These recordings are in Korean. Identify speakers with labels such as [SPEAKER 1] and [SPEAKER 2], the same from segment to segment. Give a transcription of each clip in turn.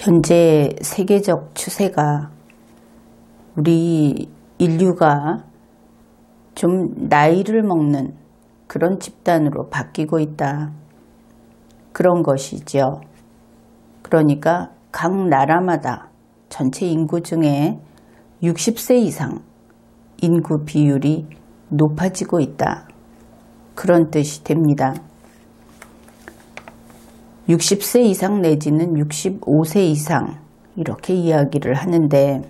[SPEAKER 1] 현재 세계적 추세가 우리 인류가 좀 나이를 먹는 그런 집단으로 바뀌고 있다. 그런 것이죠. 그러니까 각 나라마다 전체 인구 중에 60세 이상 인구 비율이 높아지고 있다. 그런 뜻이 됩니다. 60세 이상 내지는 65세 이상 이렇게 이야기를 하는데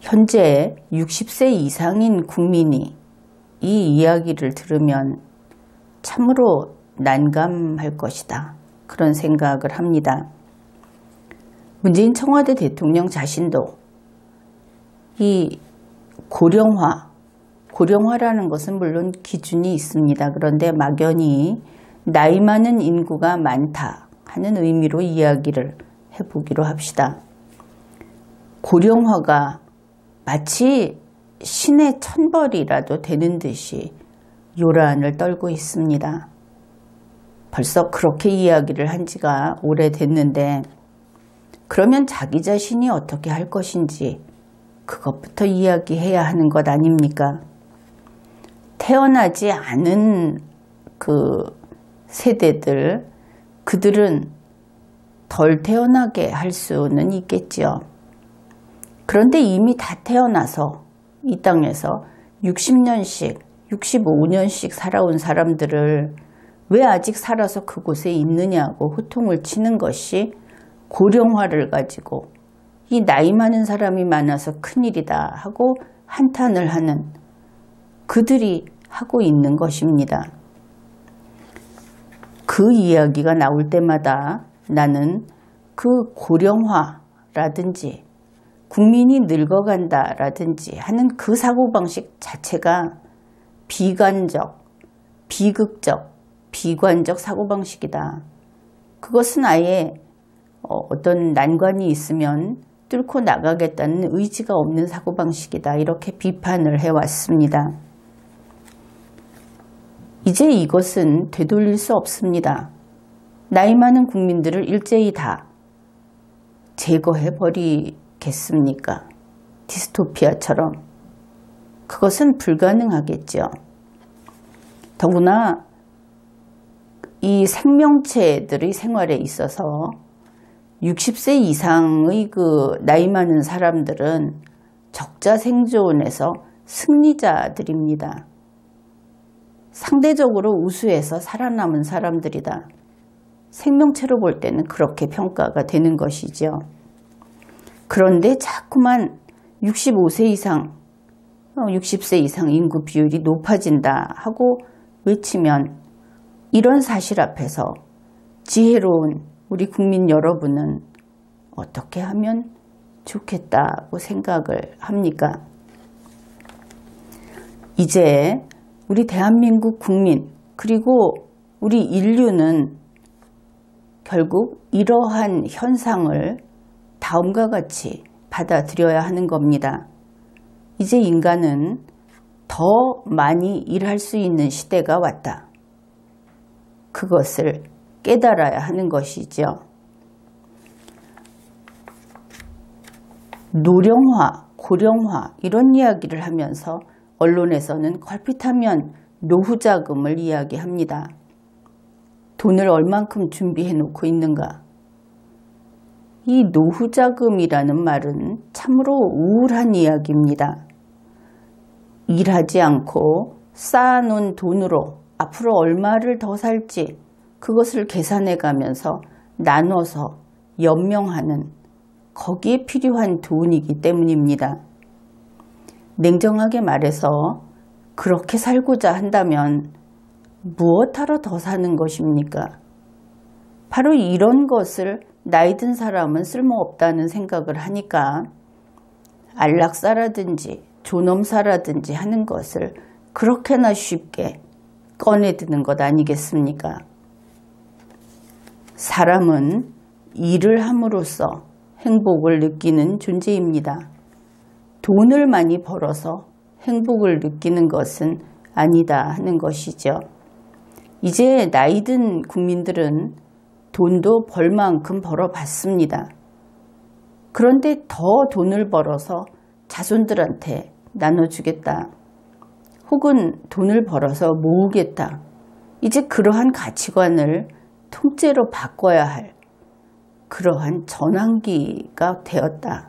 [SPEAKER 1] 현재 60세 이상인 국민이 이 이야기를 들으면 참으로 난감할 것이다. 그런 생각을 합니다. 문재인 청와대 대통령 자신도 이 고령화라는 것은 물론 기준이 있습니다. 그런데 막연히 나이 많은 인구가 많다 하는 의미로 이야기를 해보기로 합시다. 고령화가 마치 신의 천벌이라도 되는 듯이 요란을 떨고 있습니다. 벌써 그렇게 이야기를 한 지가 오래됐는데 그러면 자기 자신이 어떻게 할 것인지 그것부터 이야기해야 하는 것 아닙니까? 태어나지 않은 그 세대들, 그들은 덜 태어나게 할 수는 있겠죠. 그런데 이미 다 태어나서 이 땅에서 60년씩, 65년씩 살아온 사람들을 왜 아직 살아서 그곳에 있느냐고 호통을 치는 것이 고령화를 가지고 이 나이 많은 사람이 많아서 큰일이다 하고 한탄을 하는 그들이 하고 있는 것입니다. 그 이야기가 나올 때마다 나는 그 고령화라든지 국민이 늙어간다라든지 하는 그 사고방식 자체가 비관적, 비극적, 비관적 사고방식이다. 그것은 아예 어떤 난관이 있으면 뚫고 나가겠다는 의지가 없는 사고방식이다. 이렇게 비판을 해왔습니다. 이제 이것은 되돌릴 수 없습니다. 나이 많은 국민들을 일제히 다 제거해버리겠습니까? 디스토피아처럼. 그것은 불가능하겠죠. 더구나 이 생명체들의 생활에 있어서 60세 이상의 그 나이 많은 사람들은 적자 생존에서 승리자들입니다. 상대적으로 우수해서 살아남은 사람들이다. 생명체로 볼 때는 그렇게 평가가 되는 것이죠. 그런데 자꾸만 65세 이상, 60세 이상 인구 비율이 높아진다 하고 외치면 이런 사실 앞에서 지혜로운 우리 국민 여러분은 어떻게 하면 좋겠다고 생각을 합니까? 이제 우리 대한민국 국민 그리고 우리 인류는 결국 이러한 현상을 다음과 같이 받아들여야 하는 겁니다. 이제 인간은 더 많이 일할 수 있는 시대가 왔다. 그것을 깨달아야 하는 것이죠. 노령화, 고령화 이런 이야기를 하면서 언론에서는 걸핏하면 노후자금을 이야기합니다. 돈을 얼만큼 준비해 놓고 있는가? 이 노후자금이라는 말은 참으로 우울한 이야기입니다. 일하지 않고 쌓아놓은 돈으로 앞으로 얼마를 더 살지 그것을 계산해 가면서 나눠서 연명하는 거기에 필요한 돈이기 때문입니다. 냉정하게 말해서 그렇게 살고자 한다면 무엇하러 더 사는 것입니까? 바로 이런 것을 나이 든 사람은 쓸모없다는 생각을 하니까 안락사라든지 존엄사라든지 하는 것을 그렇게나 쉽게 꺼내드는 것 아니겠습니까? 사람은 일을 함으로써 행복을 느끼는 존재입니다. 돈을 많이 벌어서 행복을 느끼는 것은 아니다 하는 것이죠. 이제 나이 든 국민들은 돈도 벌 만큼 벌어봤습니다. 그런데 더 돈을 벌어서 자손들한테 나눠주겠다. 혹은 돈을 벌어서 모으겠다. 이제 그러한 가치관을 통째로 바꿔야 할 그러한 전환기가 되었다.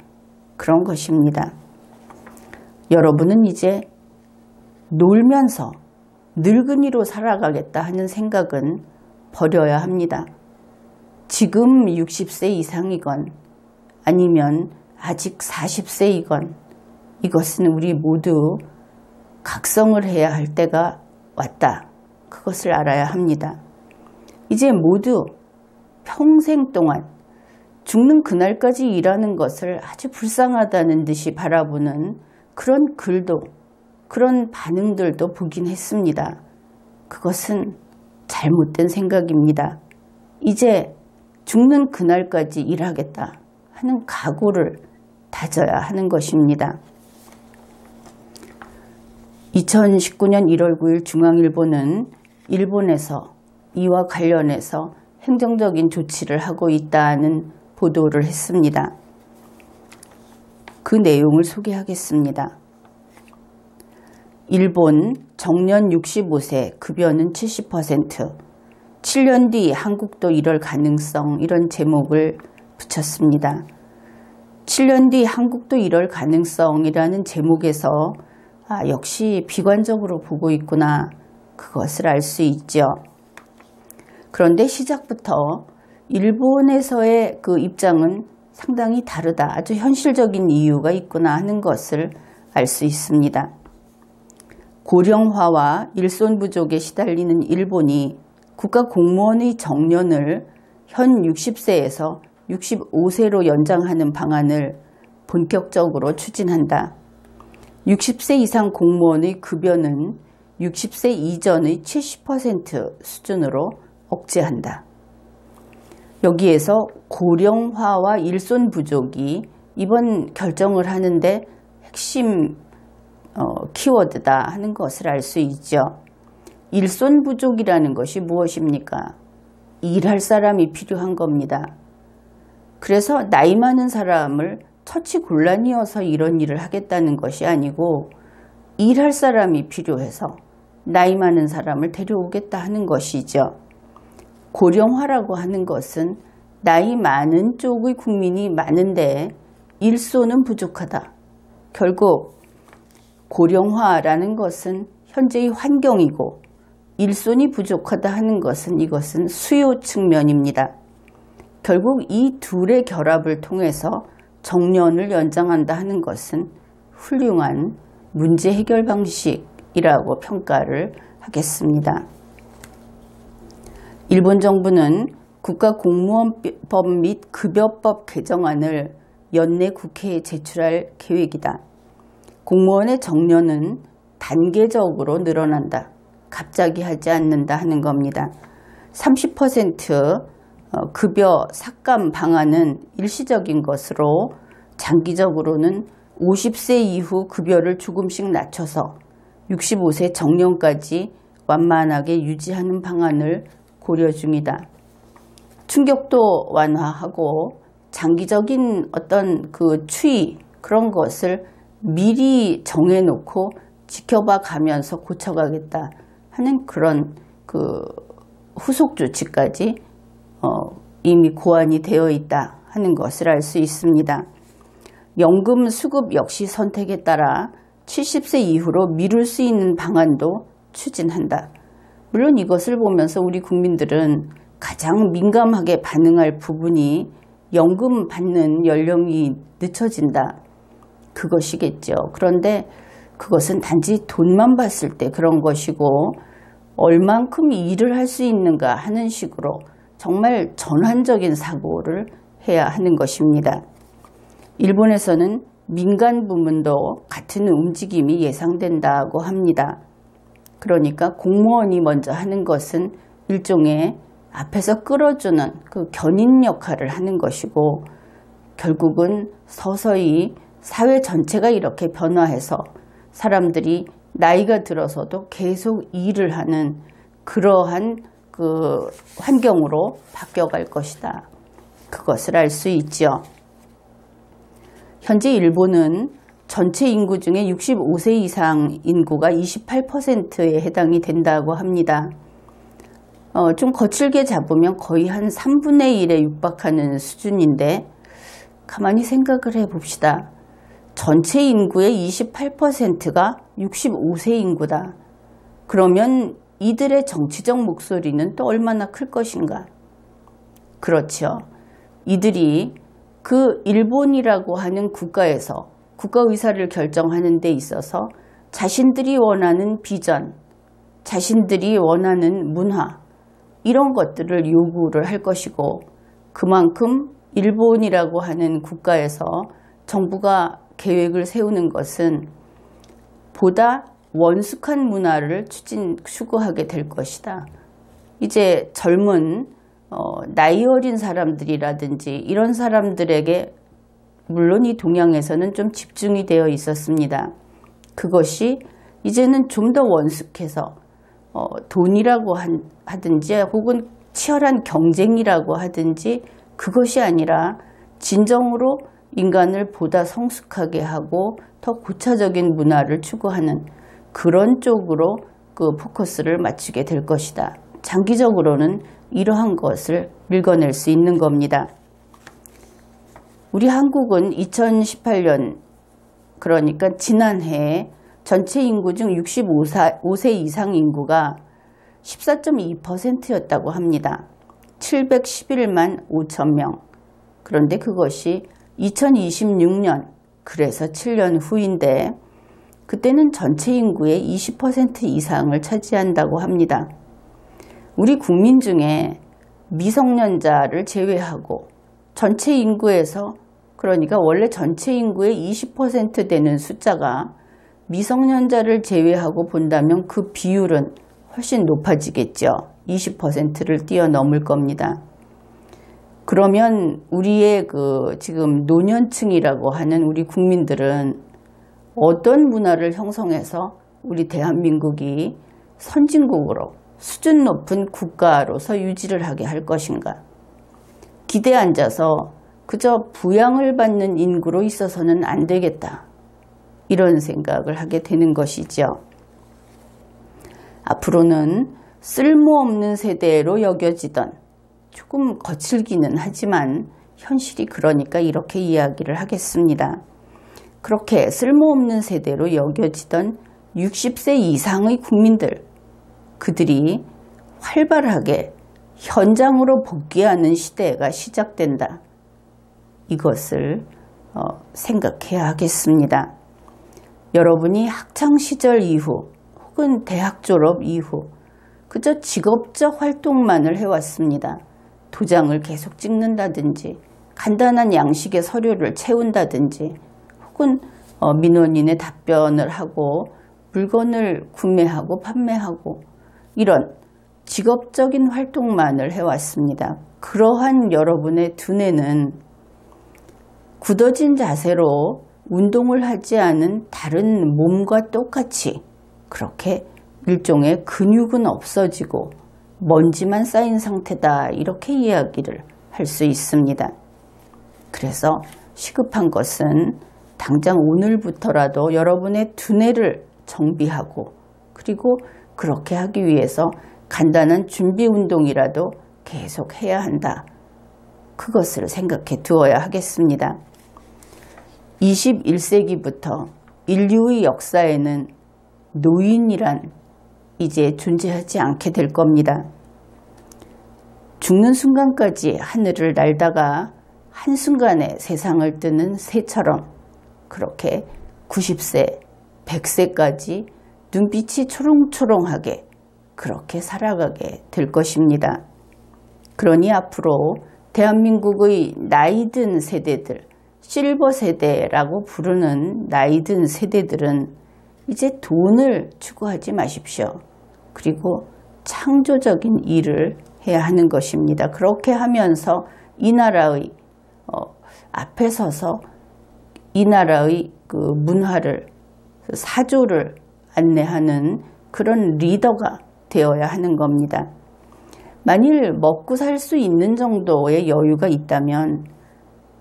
[SPEAKER 1] 그런 것입니다. 여러분은 이제 놀면서 늙은이로 살아가겠다 하는 생각은 버려야 합니다. 지금 60세 이상이건 아니면 아직 40세이건 이것은 우리 모두 각성을 해야 할 때가 왔다. 그것을 알아야 합니다. 이제 모두 평생 동안 죽는 그날까지 일하는 것을 아주 불쌍하다는 듯이 바라보는 그런 글도 그런 반응들도 보긴 했습니다. 그것은 잘못된 생각입니다. 이제 죽는 그날까지 일하겠다 하는 각오를 다져야 하는 것입니다. 2019년 1월 9일 중앙일보는 일본에서 이와 관련해서 행정적인 조치를 하고 있다는 보도를 했습니다. 그 내용을 소개하겠습니다. 일본 정년 65세, 급여는 70%, 7년 뒤 한국도 이럴 가능성, 이런 제목을 붙였습니다. 7년 뒤 한국도 이럴 가능성이라는 제목에서 역시 비관적으로 보고 있구나, 그것을 알 수 있죠. 그런데 시작부터 일본에서의 그 입장은 상당히 다르다, 아주 현실적인 이유가 있구나 하는 것을 알 수 있습니다. 고령화와 일손 부족에 시달리는 일본이 국가 공무원의 정년을 현 60세에서 65세로 연장하는 방안을 본격적으로 추진한다. 60세 이상 공무원의 급여는 60세 이전의 70% 수준으로 억제한다. 여기에서 고령화와 일손 부족이 이번 결정을 하는데 핵심 키워드다 하는 것을 알 수 있죠. 일손 부족이라는 것이 무엇입니까? 일할 사람이 필요한 겁니다. 그래서 나이 많은 사람을 처치곤란이어서 이런 일을 하겠다는 것이 아니고 일할 사람이 필요해서 나이 많은 사람을 데려오겠다 하는 것이죠. 고령화라고 하는 것은 나이 많은 쪽의 국민이 많은데 일손은 부족하다. 결국 고령화라는 것은 현재의 환경이고 일손이 부족하다 하는 것은 이것은 수요 측면입니다. 결국 이 둘의 결합을 통해서 정년을 연장한다 하는 것은 훌륭한 문제 해결 방식이라고 평가를 하겠습니다. 일본 정부는 국가공무원법 및 급여법 개정안을 연내 국회에 제출할 계획이다. 공무원의 정년은 단계적으로 늘어난다. 갑자기 하지 않는다 하는 겁니다. 30% 급여 삭감 방안은 일시적인 것으로 장기적으로는 50세 이후 급여를 조금씩 낮춰서 65세 정년까지 완만하게 유지하는 방안을 고려 중이다. 충격도 완화하고 장기적인 어떤 그 추이 그런 것을 미리 정해놓고 지켜봐 가면서 고쳐가겠다 하는 그런 그 후속 조치까지 이미 고안이 되어 있다 하는 것을 알 수 있습니다. 연금 수급 역시 선택에 따라 70세 이후로 미룰 수 있는 방안도 추진한다. 물론 이것을 보면서 우리 국민들은 가장 민감하게 반응할 부분이 연금 받는 연령이 늦춰진다. 그것이겠죠. 그런데 그것은 단지 돈만 봤을 때 그런 것이고 얼만큼 일을 할 수 있는가 하는 식으로 정말 전환적인 사고를 해야 하는 것입니다. 일본에서는 민간 부문도 같은 움직임이 예상된다고 합니다. 그러니까 공무원이 먼저 하는 것은 일종의 앞에서 끌어주는 그 견인 역할을 하는 것이고 결국은 서서히 사회 전체가 이렇게 변화해서 사람들이 나이가 들어서도 계속 일을 하는 그러한 그 환경으로 바뀌어갈 것이다. 그것을 알 수 있죠. 현재 일본은 전체 인구 중에 65세 이상 인구가 28%에 해당이 된다고 합니다. 좀 거칠게 잡으면 거의 한 3분의 1에 육박하는 수준인데 가만히 생각을 해봅시다. 전체 인구의 28%가 65세 인구다. 그러면 이들의 정치적 목소리는 또 얼마나 클 것인가? 그렇죠. 이들이 그 일본이라고 하는 국가에서 국가의사를 결정하는 데 있어서 자신들이 원하는 비전, 자신들이 원하는 문화 이런 것들을 요구를 할 것이고 그만큼 일본이라고 하는 국가에서 정부가 계획을 세우는 것은 보다 원숙한 문화를 추구하게 될 것이다. 이제 젊은 나이 어린 사람들이라든지 이런 사람들에게 물론 이 동양에서는 좀 집중이 되어 있었습니다. 그것이 이제는 좀 더 원숙해서 돈이라고 하든지 혹은 치열한 경쟁이라고 하든지 그것이 아니라 진정으로 인간을 보다 성숙하게 하고 더 고차적인 문화를 추구하는 그런 쪽으로 그 포커스를 맞추게 될 것이다. 장기적으로는 이러한 것을 읽어낼 수 있는 겁니다. 우리 한국은 2018년 그러니까 지난해 전체 인구 중 65세 이상 인구가 14.2%였다고 합니다. 711만 5천 명. 그런데 그것이 2026년 그래서 7년 후인데 그때는 전체 인구의 20% 이상을 차지한다고 합니다. 우리 국민 중에 미성년자를 제외하고 전체 인구에서 그러니까 원래 전체 인구의 20% 되는 숫자가 미성년자를 제외하고 본다면 그 비율은 훨씬 높아지겠죠. 20%를 뛰어넘을 겁니다. 그러면 우리의 그 지금 노년층이라고 하는 우리 국민들은 어떤 문화를 형성해서 우리 대한민국이 선진국으로 수준 높은 국가로서 유지를 하게 할 것인가? 기대에 앉아서 그저 부양을 받는 인구로 있어서는 안 되겠다. 이런 생각을 하게 되는 것이죠. 앞으로는 쓸모없는 세대로 여겨지던 조금 거칠기는 하지만 현실이 그러니까 이렇게 이야기를 하겠습니다. 그렇게 쓸모없는 세대로 여겨지던 60세 이상의 국민들, 그들이 활발하게 현장으로 복귀하는 시대가 시작된다. 이것을 생각해야 하겠습니다. 여러분이 학창시절 이후 혹은 대학 졸업 이후 그저 직업적 활동만을 해왔습니다. 도장을 계속 찍는다든지 간단한 양식의 서류를 채운다든지 혹은 민원인의 답변을 하고 물건을 구매하고 판매하고 이런 직업적인 활동만을 해왔습니다. 그러한 여러분의 두뇌는 굳어진 자세로 운동을 하지 않은 다른 몸과 똑같이 그렇게 일종의 근육은 없어지고 먼지만 쌓인 상태다 이렇게 이야기를 할 수 있습니다. 그래서 시급한 것은 당장 오늘부터라도 여러분의 두뇌를 정비하고 그리고 그렇게 하기 위해서 간단한 준비 운동이라도 계속 해야 한다. 그것을 생각해 두어야 하겠습니다. 21세기부터 인류의 역사에는 노인이란 이제 존재하지 않게 될 겁니다. 죽는 순간까지 하늘을 날다가 한순간에 세상을 뜨는 새처럼 그렇게 90세, 100세까지 눈빛이 초롱초롱하게 그렇게 살아가게 될 것입니다. 그러니 앞으로 대한민국의 나이든 세대들, 실버 세대라고 부르는 나이든 세대들은 이제 돈을 추구하지 마십시오. 그리고 창조적인 일을 해야 하는 것입니다. 그렇게 하면서 이 나라의 앞에 서서 이 나라의 그 문화를 사조를 안내하는 그런 리더가 되어야 하는 겁니다. 만일 먹고 살 수 있는 정도의 여유가 있다면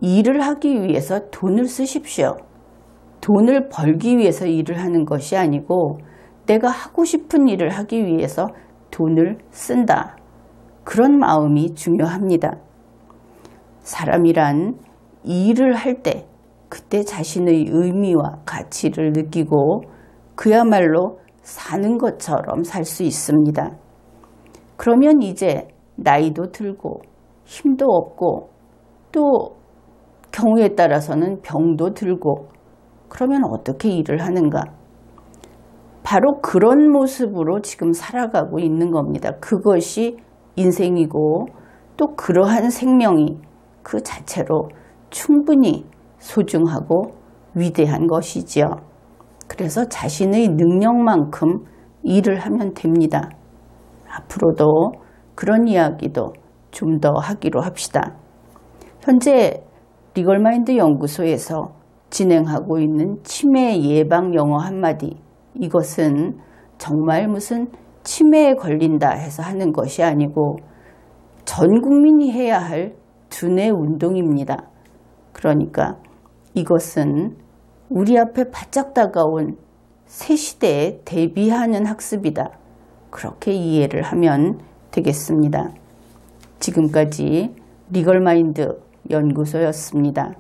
[SPEAKER 1] 일을 하기 위해서 돈을 쓰십시오. 돈을 벌기 위해서 일을 하는 것이 아니고 내가 하고 싶은 일을 하기 위해서 돈을 쓴다. 그런 마음이 중요합니다. 사람이란 일을 할 때 그때 자신의 의미와 가치를 느끼고 그야말로 사는 것처럼 살 수 있습니다. 그러면 이제 나이도 들고 힘도 없고 또 경우에 따라서는 병도 들고 그러면 어떻게 일을 하는가? 바로 그런 모습으로 지금 살아가고 있는 겁니다. 그것이 인생이고 또 그러한 생명이 그 자체로 충분히 소중하고 위대한 것이지요. 그래서 자신의 능력만큼 일을 하면 됩니다. 앞으로도 그런 이야기도 좀 더 하기로 합시다. 현재 리걸마인드 연구소에서 진행하고 있는 치매 예방 영어 한마디, 이것은 정말 무슨 치매에 걸린다 해서 하는 것이 아니고 전 국민이 해야 할 두뇌 운동입니다. 그러니까 이것은 우리 앞에 바짝 다가온 새 시대에 대비하는 학습이다. 그렇게 이해를 하면 되겠습니다. 지금까지 리걸마인드 연구소였습니다.